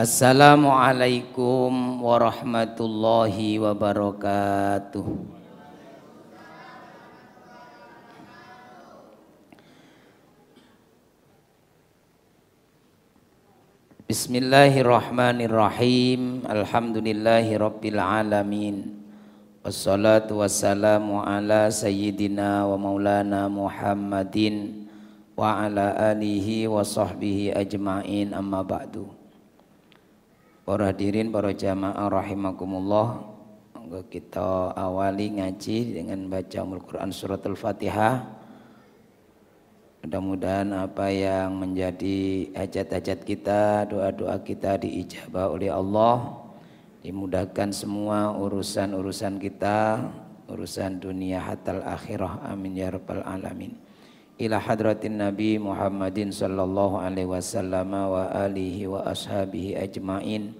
Assalamualaikum warahmatullahi wabarakatuh. Bismillahirrahmanirrahim. Alhamdulillahi rabbil alamin. Wassalatu wassalamu ala sayyidina wa maulana Muhammadin wa ala alihi wa sahbihi ajma'in, amma ba'du. Para hadirin, para jamaah rahimakumullah, kita awali ngaji dengan baca Al-Quran surat Al-Fatihah. Mudah-mudahan apa yang menjadi hajat-hajat kita, doa-doa kita diijabah oleh Allah, dimudahkan semua urusan-urusan kita, urusan dunia hatal akhirah, amin ya rabbal alamin. Ila hadratin Nabi Muhammadin sallallahu alaihi wasallam wa alihi wa ashabihi ajma'in,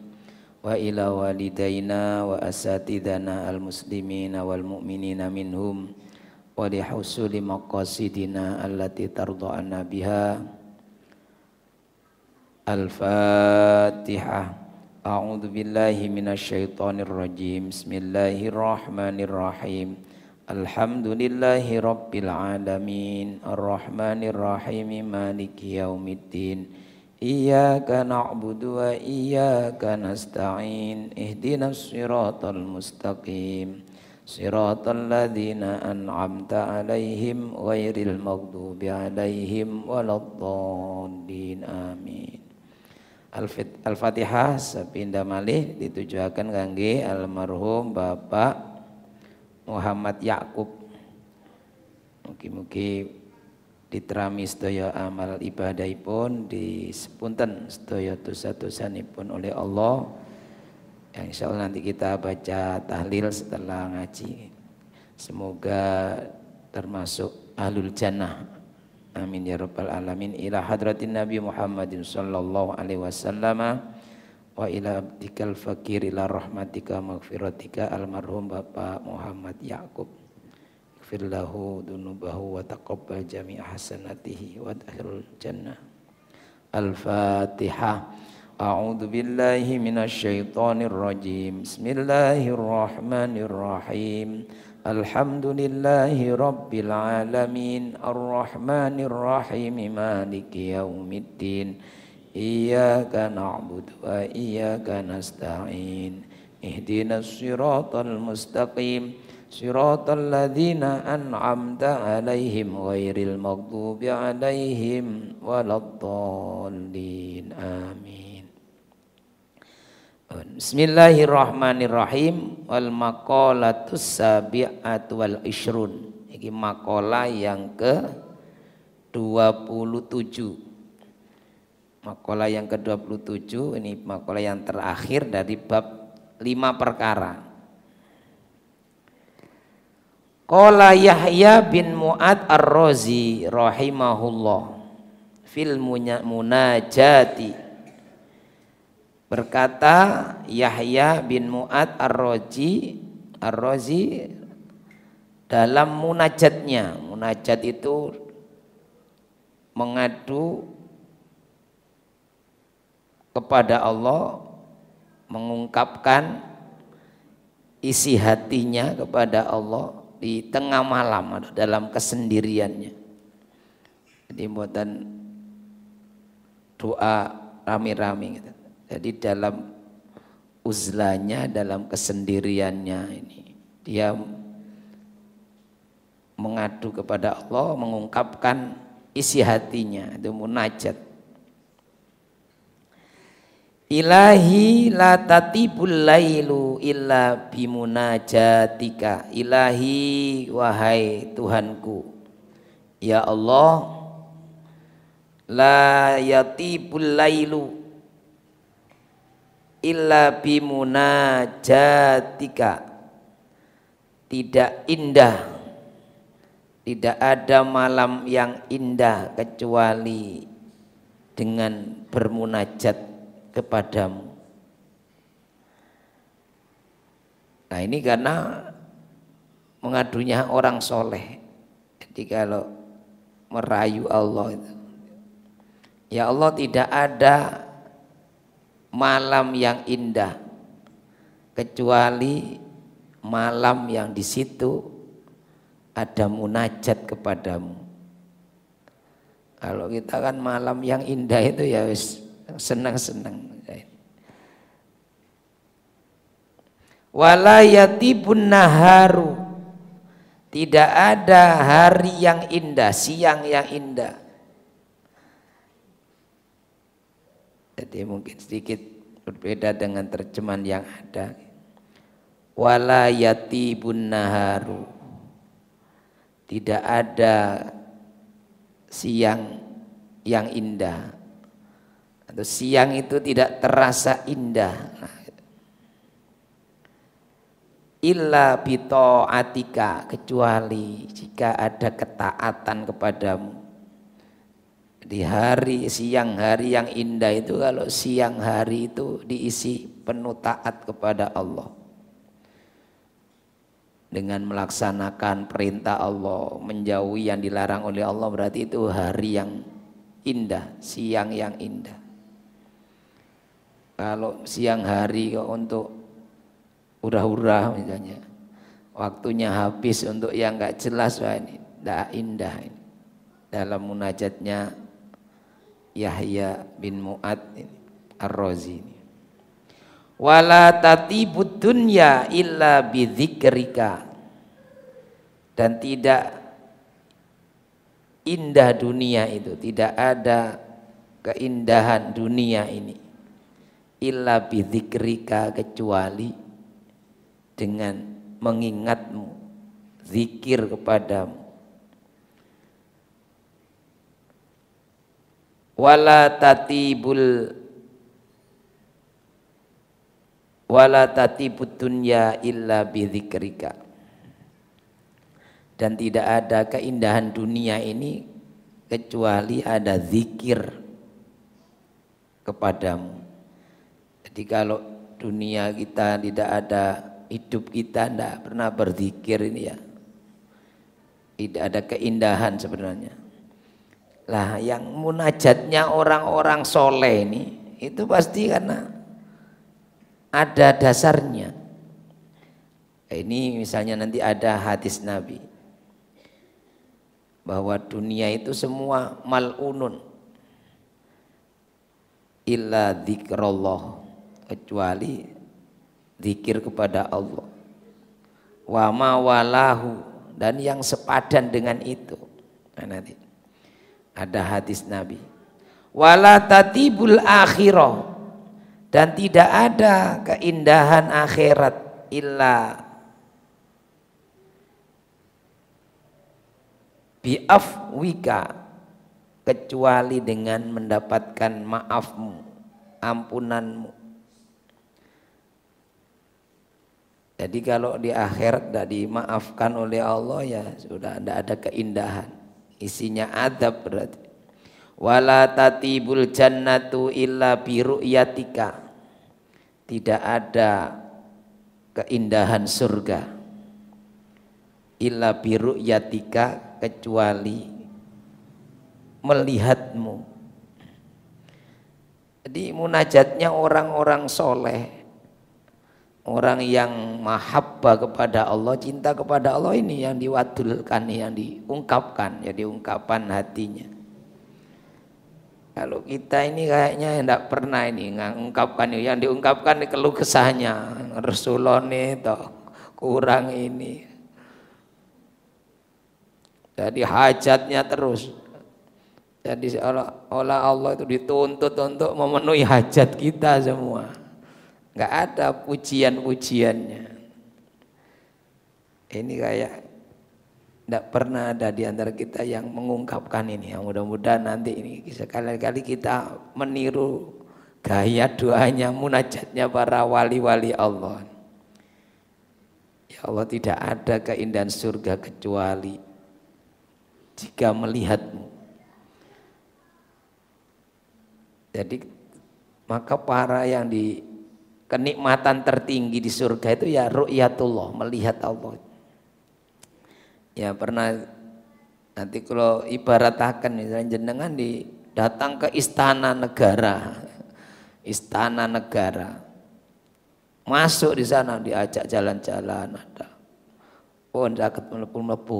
wa ila walidaina wa asatidana al-muslimina wal mu'minina minhum, wa li husuli maqasidina allati tarda'ana biha. Al-Fatihah. A'udzu billahi minasy syaithanir rajim. Bismillahirrahmanirrahim. Alhamdulillahi rabbil alamin, arrahmanir rahim, maliki yaumiddin. Iyyaka na'budu wa iyyaka nasta'in. Ihdinas siratal mustaqim, siratal ladzina an'amta 'alaihim ghairil maghdubi 'alaihim waladdallin. Amin. Al-Fatihah sepindah malih ditujuaken kangge almarhum Bapak Muhammad Yakub. Mugi-mugi diterami sedaya amal ibadahipun, disepunten sedaya dosa-dosanipun oleh Allah. Yang insyaallah nanti kita baca tahlil setelah ngaji. Semoga termasuk ahlul jannah. Amin ya rabbal alamin. Ila hadratin Nabi Muhammadin sallallahu alaihi wasallam wa ila abdikal fakir ila rahmatika maghfiratika almarhum Bapak Muhammad Yakub. Ighfir lahu dunubahu wa taqabbal jami'a hasanatihi wa adkhilul jannah. Al-Fatihah. A'udzu billahi minasy syaithanir rajim. Bismillahirrahmanirrahim. Alhamdulillahi rabbil alamin, arrahmanir rahim, maliki yaumiddin. Iyyaka na'budu wa iyyaka nasta'in. Ihdinas siratal mustaqim, siratal ladzina an'amta 'alaihim ghairil maghdubi 'alaihim waladdallin. Amin. Bismillahirrahmanirrahim. Wal maqalatus sabi'atu wal ishrun. Ini makalah yang ke-27. Makalah yang ke-27 ini makalah yang terakhir dari bab 5 perkara. Qala Yahya bin Mu'ad Ar-Razi rahimahullah fil munajati. Berkata Yahya bin Mu'ad Ar-Razi dalam munajatnya. Munajat itu mengadu kepada Allah, mengungkapkan isi hatinya kepada Allah di tengah malam atau dalam kesendiriannya. Jadi buatan doa rame-rame gitu. Jadi dalam uzlanya, dalam kesendiriannya ini dia mengadu kepada Allah, mengungkapkan isi hatinya, itu munajat. Ilahi la tatibul lailu illa bimunajatika. Ilahi, wahai Tuhanku, ya Allah, la yatibul lailu illa bimunajatika. Tidak indah, tidak ada malam yang indah kecuali dengan bermunajat kepadamu. Nah ini karena mengadunya orang soleh. Jadi kalau merayu Allah itu, ya Allah, tidak ada malam yang indah kecuali malam yang di situ ada munajat kepadamu. Kalau kita kan malam yang indah itu ya wis senang-senang. Wala yatibun naharu, tidak ada hari yang indah, siang yang indah. Jadi mungkin sedikit berbeda dengan terjemahan yang ada. Wala yatibun naharu, tidak ada siang yang indah, atau siang itu tidak terasa indah. Illa bita'atika, kecuali jika ada ketaatan kepadamu. Di hari siang hari yang indah itu, kalau siang hari itu diisi penuh taat kepada Allah dengan melaksanakan perintah Allah, menjauhi yang dilarang oleh Allah, berarti itu hari yang indah, siang yang indah. Kalau siang hari kok untuk hura-hura misalnya, waktunya habis untuk yang nggak jelas, wah ini tidak indah ini. Dalam munajatnya Yahya bin Mu'ad Ar-Razi ini, wala tatibud dunya illa bidzikrika, dan tidak indah dunia itu, tidak ada keindahan dunia ini illa bidzikrika, kecuali dengan mengingatmu, zikir kepadamu. Wala tatibud dunya illa bidzikrika, dan tidak ada keindahan dunia ini kecuali ada zikir kepadamu. Jadi kalau dunia kita tidak ada, hidup kita tidak pernah berzikir, ini ya tidak ada keindahan sebenarnya. Lah yang munajatnya orang-orang soleh ini itu pasti karena ada dasarnya. Ini misalnya nanti ada hadis Nabi bahwa dunia itu semua mal'unun illa dzikrullah, kecuali zikir kepada Allah, wa ma walahu, dan yang sepadan dengan itu. Nah, nanti ada hadis Nabi, wala tatibul akhirah, dan tidak ada keindahan akhirat illa bi'afwika, kecuali dengan mendapatkan maafmu, ampunanmu. Jadi kalau di akhirat tidak dimaafkan oleh Allah, ya sudah tidak ada keindahan, isinya azab berarti. Wala tatibul jannatu illa bi ru'yatika, tidak ada keindahan surga illa bi ru'yatika, kecuali melihatmu. Jadi munajatnya orang-orang soleh, orang yang mahabbah kepada Allah, cinta kepada Allah, ini yang diwadulkan, yang diungkapkan, jadi ungkapan hatinya. Kalau kita ini kayaknya tidak pernah ini mengungkapkan, yang diungkapkan keluh kesahnya, Rasulullah nih toh kurang ini, jadi hajatnya terus. Jadi seolah Allah itu dituntut untuk memenuhi hajat kita semua. Nggak ada pujian-pujiannya. Ini kayak tidak pernah ada di antara kita yang mengungkapkan ini. Yang mudah-mudahan nanti ini sekali-kali kita meniru gaya doanya, munajatnya para wali-wali Allah. Ya Allah, tidak ada keindahan surga kecuali jika melihatmu. Jadi maka para yang di kenikmatan tertinggi di surga itu ya ru'yatullah, melihat Allah. Ya pernah nanti kalau ibaratkan misalnya jenengan datang ke istana negara, istana negara. Masuk di sana diajak jalan-jalan ada. Oh sakit mlebu-mlebu.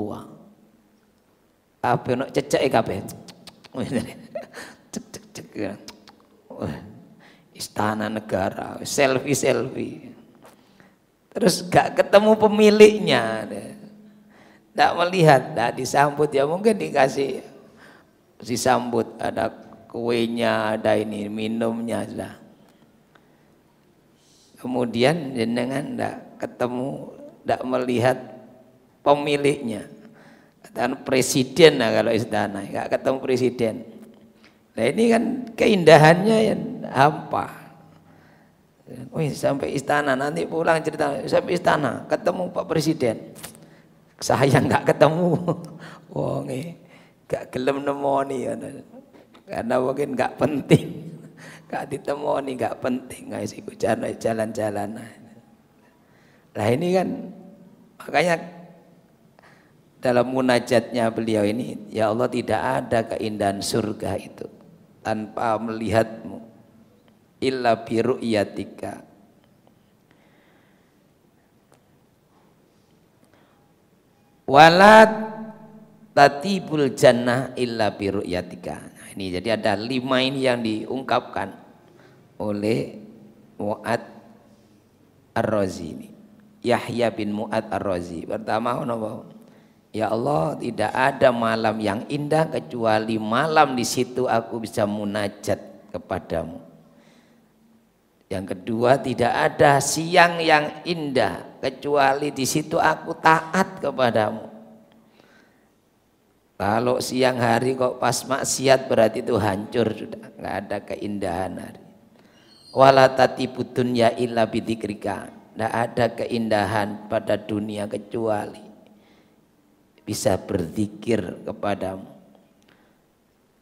Kabeh nek ceceke kabeh. Cek-cek. Istana negara, selfie. Terus gak ketemu pemiliknya. Tidak melihat, tidak disambut, ya mungkin disambut, ada kuenya, ada ini minumnya sudah. Kemudian jenengan tidak ketemu, tidak melihat pemiliknya. Dan presiden lah kalau istana, nggak ketemu presiden. Nah ini kan keindahannya yang hampa. Wih sampai istana nanti pulang cerita sampai istana ketemu Pak Presiden. Saya nggak ketemu, wong nggak gelem nemoni karena mungkin nggak penting, nggak ditemoni, nggak penting, nggak sih jalan-jalan. Nah ini kan makanya dalam munajatnya beliau ini, ya Allah tidak ada keindahan surga itu tanpa melihatmu, illa bi ru'yatika. Walat tatibul jannah illa bi ru'yatika. Nah, ini jadi ada 5 ini yang diungkapkan oleh Mu'ad Ar-Razi ini. Yahya bin Mu'ad Ar-Razi. Pertama apa? Ya Allah tidak ada malam yang indah kecuali malam di situ aku bisa munajat kepadamu. Yang kedua tidak ada siang yang indah kecuali di situ aku taat kepadamu. Kalau siang hari kok pas maksiat berarti itu hancur sudah, nggak ada keindahan hari. Wala tatibud dunya illa bidzikrika. Nggak ada keindahan pada dunia kecuali bisa berzikir kepadamu.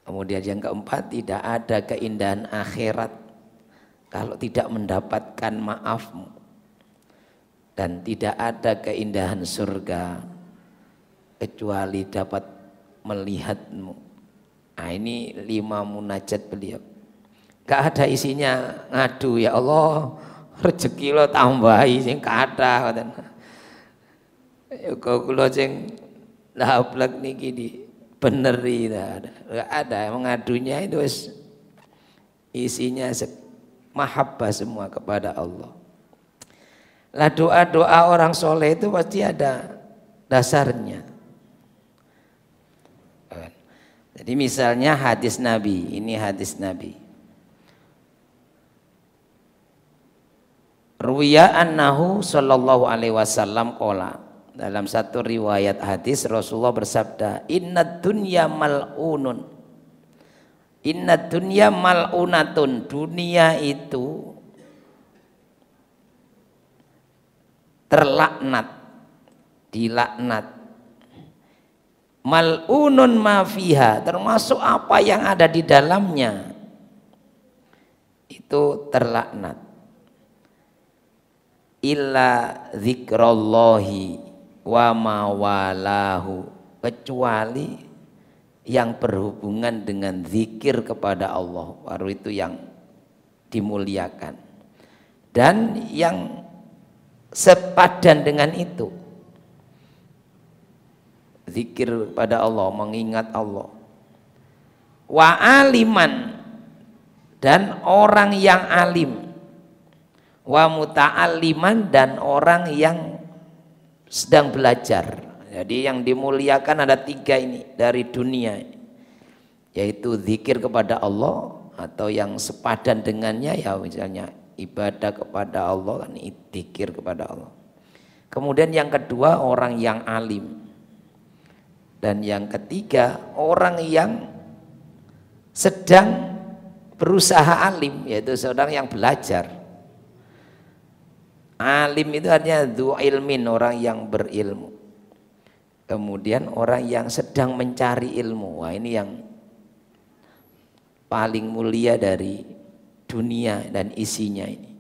Kemudian yang keempat tidak ada keindahan akhirat kalau tidak mendapatkan maafmu, dan tidak ada keindahan surga kecuali dapat melihatmu. Nah ini 5 munajat beliau. Gak ada isinya ngadu, ya Allah rezeki lo tambahi sing kathah ngoten. Ya kula sing lablek niki di beneri gak ada, mengadunya itu isinya mahabbah semua kepada Allah. Lah doa-doa orang soleh itu pasti ada dasarnya. Jadi misalnya hadis Nabi, ini hadis Nabi. Ruwiya annahu sallallahu alaihi wasallam qala. Dalam satu riwayat hadis Rasulullah bersabda, "Innad dunya mal'unun." Inna dunya mal'unatun, dunia itu terlaknat, dilaknat. Mal'unun ma fiha, termasuk apa yang ada di dalamnya itu terlaknat. Illa zikrallahi wa mawalahu, kecuali yang berhubungan dengan zikir kepada Allah, baru itu yang dimuliakan. Dan yang sepadan dengan itu, zikir kepada Allah, mengingat Allah. Wa aliman, dan orang yang alim. Wa muta'alliman, dan orang yang sedang belajar. Jadi yang dimuliakan ada 3 ini dari dunia, yaitu zikir kepada Allah, atau yang sepadan dengannya ya misalnya ibadah kepada Allah, kan zikir kepada Allah. Kemudian yang kedua orang yang alim, dan yang ketiga orang yang sedang berusaha alim, yaitu seorang yang belajar. Alim itu artinya dzu ilmin, orang yang berilmu. Kemudian orang yang sedang mencari ilmu. Wah ini yang paling mulia dari dunia dan isinya ini.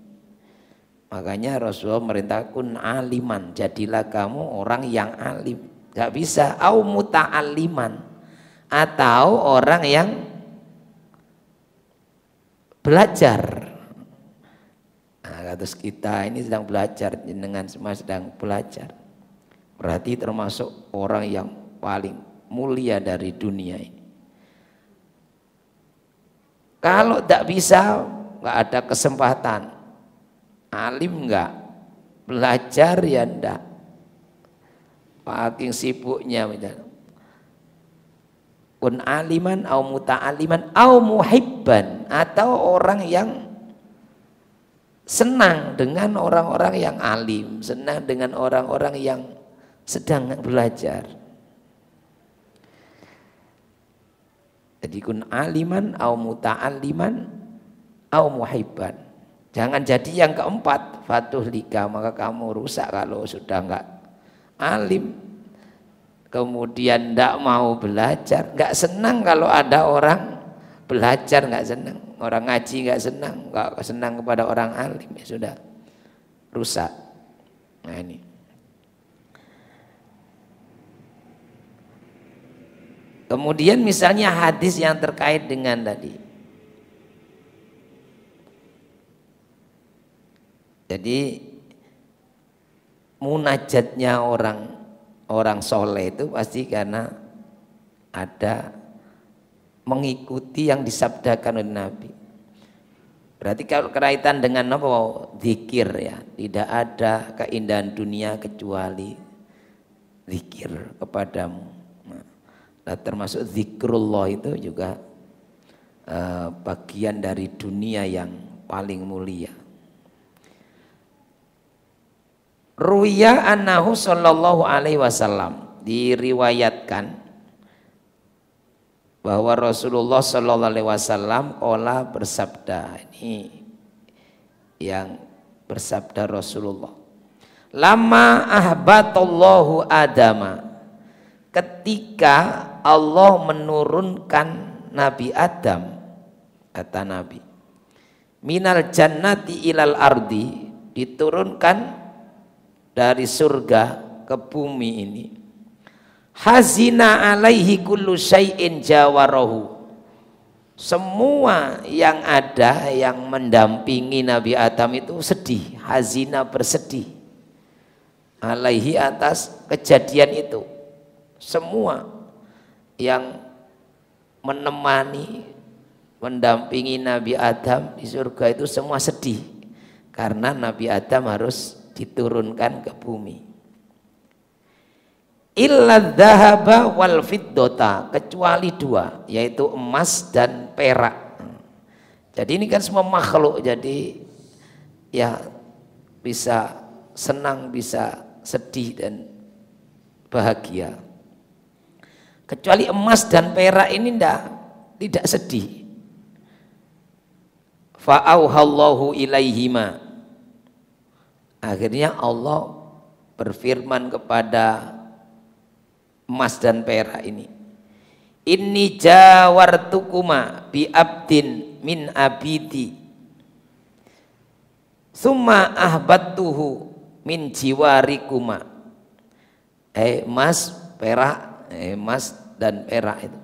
Makanya Rasulullah merintah kun aliman, jadilah kamu orang yang alim. Gak bisa au muta'alliman, atau orang yang belajar. Terus kita ini sedang belajar, jenengan semua sedang belajar. Berarti termasuk orang yang paling mulia dari dunia ini. Kalau tidak bisa, nggak ada kesempatan. Alim nggak, belajar ya ndak. Paling sibuknya misalnya. Kun aliman au muta'aliman au muhibban, atau orang yang senang dengan orang-orang yang alim, senang dengan orang-orang yang sedang belajar. Jadi kun aliman au muta'aliman au muhibban. Jangan jadi yang keempat, fatuhlika, maka kamu rusak kalau sudah enggak alim. Kemudian enggak mau belajar, enggak senang kalau ada orang belajar, enggak senang. Orang ngaji enggak senang kepada orang alim, ya sudah rusak. Nah ini. Kemudian misalnya hadis yang terkait dengan tadi. Jadi munajatnya orang soleh itu pasti karena ada mengikuti yang disabdakan oleh Nabi. Berarti kalau kaitan dengan apa? Zikir ya. Tidak ada keindahan dunia kecuali zikir kepadamu. Nah, termasuk zikrullah itu juga bagian dari dunia yang paling mulia. Ruya annahu sallallahu alaihi wasallam, diriwayatkan bahwa Rasulullah sallallahu alaihi wasallam qala bersabda, ini yang bersabda Rasulullah. Lama ahbatallahu Adama, ketika Allah menurunkan Nabi Adam, kata Nabi, minal jannati ilal ardi, diturunkan dari surga ke bumi ini. Hazina alaihi kullu syai'in jawarahu, semua yang ada yang mendampingi Nabi Adam itu sedih. Hazina, bersedih, alaihi, atas kejadian itu. Semua yang menemani, mendampingi Nabi Adam di surga itu semua sedih karena Nabi Adam harus diturunkan ke bumi. Illa dzahaba wal fiddata, kecuali dua, yaitu emas dan perak. Jadi ini kan semua makhluk, jadi ya bisa senang, bisa sedih dan bahagia. Kecuali emas dan perak ini tidak sedih. Fa'auhallahu ilaihima, akhirnya Allah berfirman kepada emas dan perak ini, inni jawartukuma bi abdin min abidi summa ahbattuhu min jiwarikuma. Emas, perak, emas dan perak itu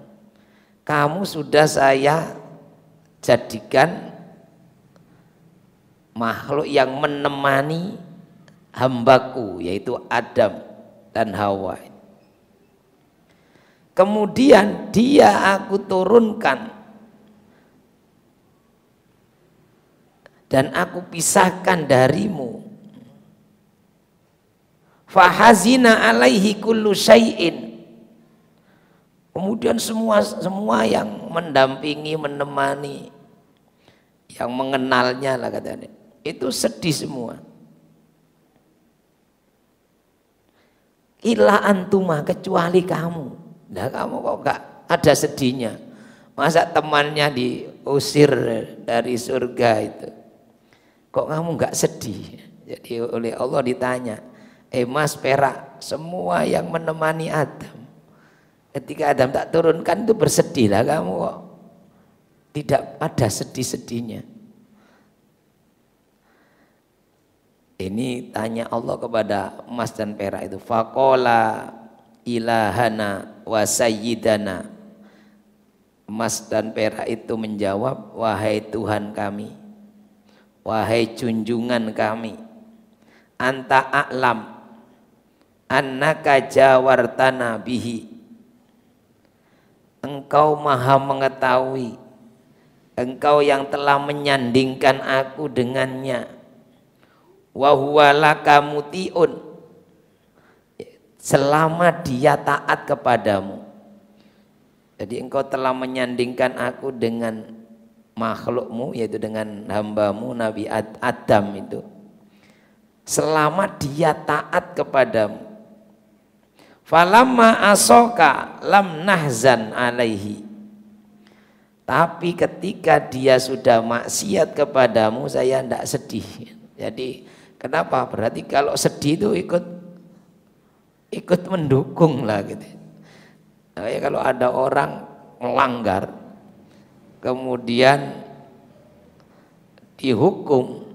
kamu sudah saya jadikan makhluk yang menemani hambaku, yaitu Adam dan Hawa. Kemudian dia aku turunkan dan aku pisahkan darimu. Fahazina alaihi kullu syai'in, kemudian semua yang mendampingi, menemani, yang mengenalnya lah katanya, itu sedih semua. Illa antuma, kecuali kamu. Nah, kamu kok gak ada sedihnya? Masa temannya diusir dari surga itu, kok kamu gak sedih? Jadi oleh Allah ditanya, emas, perak, semua yang menemani Adam, ketika Adam tak turunkan itu bersedih lah, kamu kok tidak ada sedih-sedihnya? Ini tanya Allah kepada emas dan perak itu. Faqala ilahana wa sayyidana, emas dan perak itu menjawab, wahai Tuhan kami, wahai junjungan kami, anta a'lam annaka jawartana bihi, engkau maha mengetahui, engkau yang telah menyandingkan aku dengannya, wa huwa laka muti'un, selama dia taat kepadamu. Jadi engkau telah menyandingkan aku dengan makhlukmu, yaitu dengan hambamu Nabi Adam itu, selama dia taat kepadamu. Falamma asoka lam nahzan alaihi, tapi ketika dia sudah maksiat kepadamu saya tidak sedih. Jadi kenapa? Berarti kalau sedih itu ikut mendukung lah gitu. Nah, ya kalau ada orang melanggar kemudian dihukum,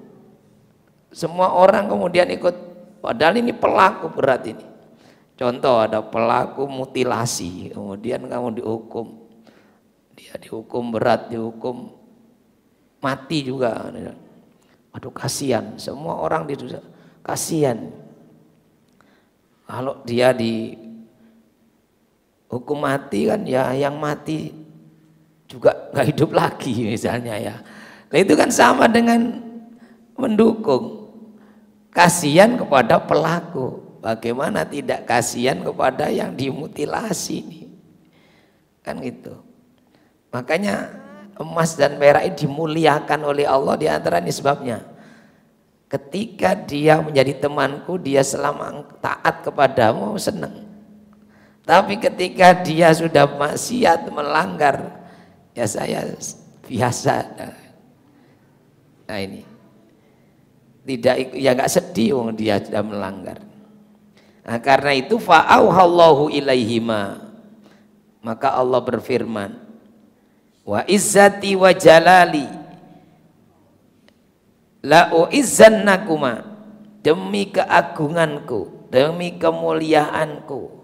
semua orang kemudian ikut, padahal ini pelaku berat ini. Contoh, ada pelaku mutilasi, kemudian kamu dihukum, dia dihukum berat, dihukum mati juga. Aduh kasihan, semua orang didosa, kasihan. Kalau dia dihukum mati kan ya yang mati juga nggak hidup lagi misalnya ya. Nah, itu kan sama dengan mendukung, kasihan kepada pelaku. Bagaimana tidak kasihan kepada yang dimutilasi nih, kan gitu. Makanya emas dan perak ini dimuliakan oleh Allah, di antara ini sebabnya. Ketika dia menjadi temanku, dia selama taat kepadamu senang. Tapi ketika dia sudah maksiat, melanggar, ya saya biasa. Nah ini tidak, ya nggak sedih wong dia sudah melanggar. Nah, karena itu fa'auhallahu ilaihima, maka Allah berfirman, wa izzati wa jalali la uizzannakuma, demi keagunganku, demi kemuliaanku,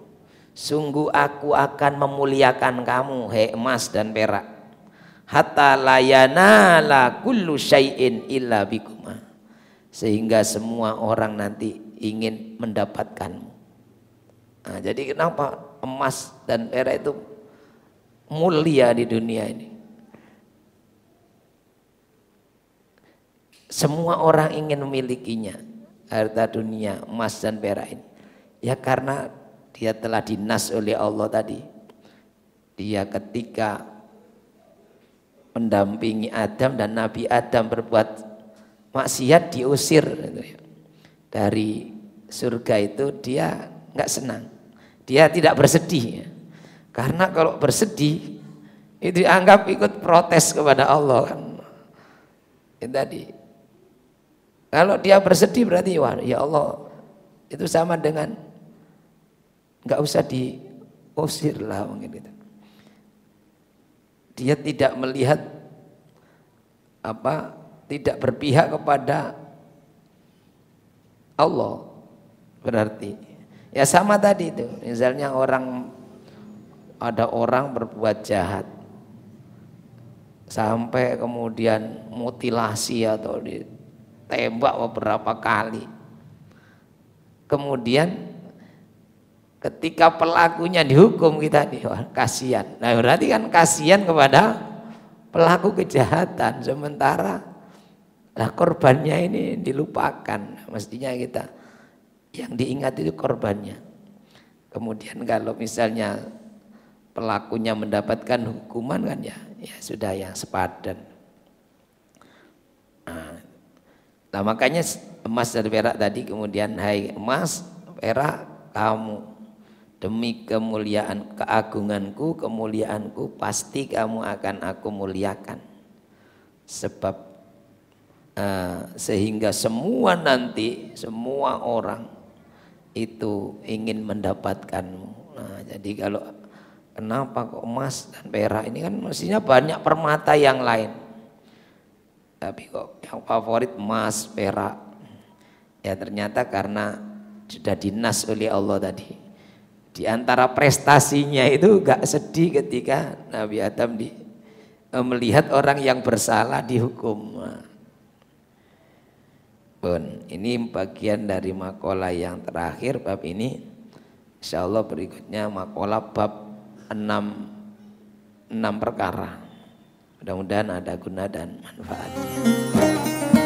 sungguh aku akan memuliakan kamu, hei emas dan perak, hatta layanala kullu syai'in illa bikuma, sehingga semua orang nanti ingin mendapatkanmu. Nah, jadi kenapa emas dan perak itu mulia di dunia ini? Semua orang ingin memilikinya, harta dunia, emas dan perak ini. Ya karena dia telah dinas oleh Allah tadi. Dia ketika mendampingi Adam dan Nabi Adam berbuat maksiat, diusir dari surga itu, dia nggak senang. Dia tidak bersedih, karena kalau bersedih itu dianggap ikut protes kepada Allah kan. Itu tadi. Kalau dia bersedih berarti wah, ya Allah, itu sama dengan nggak usah diusir lah mungkin itu. Dia tidak melihat tidak berpihak kepada Allah, berarti ya sama tadi itu. Misalnya ada orang berbuat jahat sampai kemudian mutilasi atau ditembak beberapa kali, kemudian ketika pelakunya dihukum kita wah, kasihan. Nah berarti kan kasihan kepada pelaku kejahatan, sementara korbannya ini dilupakan. Mestinya kita yang diingat itu korbannya. Kemudian kalau misalnya pelakunya mendapatkan hukuman kan ya sudah yang sepadan. Nah makanya emas dan perak tadi kemudian, hai emas perak kamu, demi kemuliaan keagunganku, kemuliaanku pasti kamu akan aku muliakan. Sebab sehingga semua nanti, semua orang itu ingin mendapatkanmu. Nah, jadi kalau kenapa kok emas dan perak ini kan mestinya banyak permata yang lain, tapi kok yang favorit emas perak? Ya ternyata karena sudah dinas oleh Allah tadi. Di antara prestasinya itu gak sedih ketika Nabi Adam melihat orang yang bersalah dihukum. Pun, ini bagian dari makalah yang terakhir bab ini. Insyaallah berikutnya makalah bab 6 perkara. Mudah-mudahan ada guna dan manfaatnya.